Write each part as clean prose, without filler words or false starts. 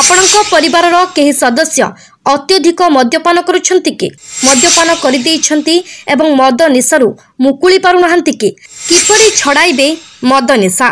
आपणक परिवार केही सदस्य अत्यधिक मद्यपान करुछंती कि मद्यपान करदेइछंती एवं मद निशारू मुकुली पारुनाहांती कि किपरि छड़ाइबे मद निशा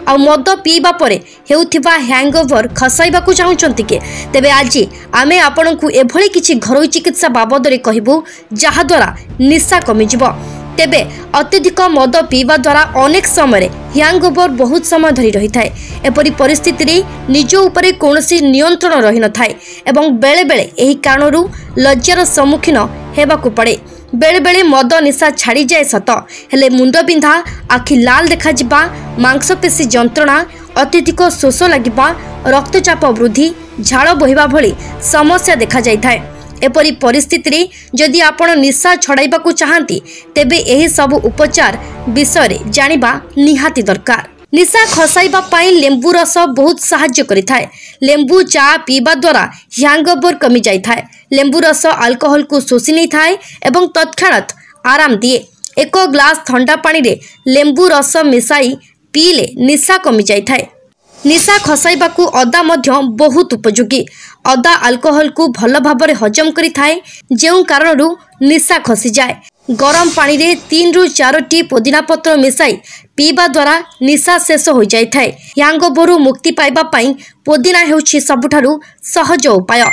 आ मद पीवा परे हेउथिबा हैंगओवर खसाइबाकू चाहुचंती कि तेबे आज आमे आपणकू एभली किछि घरोई चिकित्सा बाबदरे कहिबू जहा द्वारा निशा कमिजिबो। तेबे अत्यधिक मद पीवा द्वारा अनेक समय हैंगओवर बहुत समय धरी रही थाए। एपरी परिस्थिति रे निज उपरे कोनोसी नियंत्रण रही न थाए एवं बेले बेले एही कारणरू लज्जार सम्मुखीन हेबाकू पड़े। बेले बेले मद निशा छाड़ी जाए सत हेले मुंड बिंधा, आखि लाल देखा जिबा, मांसपेशी जंत्रणा, अत्यधिक शोष लागिबा, रक्तचाप वृद्धि, झाड़ बोहिबा भली समस्या देखा जाय थाए। एपरी परिस्थिति रे जदि आपण निशा छड़ाइबाकू चाहंती तेबे एही सब उपचार विषय जानिबा निहाती दरकार। निशा खसाइबा पाई लेंबू रस बहुत साहाय्य करिथाए। लेंबू चा पीवा द्वारा हैंगओवर कमी जाय थाए। लेंबू रस अल्कोहल को शोषि नहीं थाए एवं तत्क्षणात आराम दिए। एक ग्लास ठंडा पानी रे लेंबू रस मिसाई पीले निशा कमी जाय थाए। निशा खसाइबाकू अदा मध्य बहुत उपयोगी। अदा अल्कोहल को भल भाबरे हजम करि थाए, जेउ कारणरू निशा खसी जाए। गरम पानी रे 3 ରୁ 4टी पुदीना पत्र मिसाई पीवा द्वारा निशा शेष हो जाय थाए। हैंगओवर मुक्ति पाइबा पाई पुदीना हेउछि सबुठारु सहज उपाय।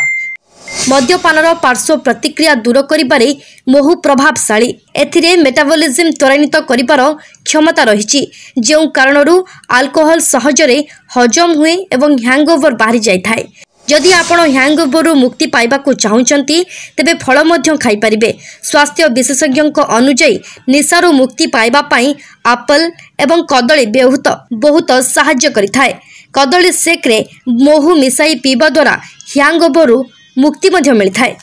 मद्यपानर पार्श्व प्रतिक्रिया दूर करिबारे बहु प्रभावशाली। एथिरे मेटाबॉलिज्म त्वरान्वित करिबार क्षमता रहिछि, जेउ कारणरू अल्कोहल सहजरे हजम हुए एवं हैंगओवर बाहरी जाय थाए। जदि आपण हैंगओवर मुक्ति पाइबाकू चाहुचंती तेबे फल मध्य खाई परिबे। स्वास्थ्य विशेषज्ञों अनुसार निशारू मुक्ति पाइबा पाई एप्पल एवं कदली बहुत साहाय्य करिथाए। कदली शेक रे महू मिसाई पीवा द्वारा हैंगओवर मुक्ति मध्य मिलिथाए।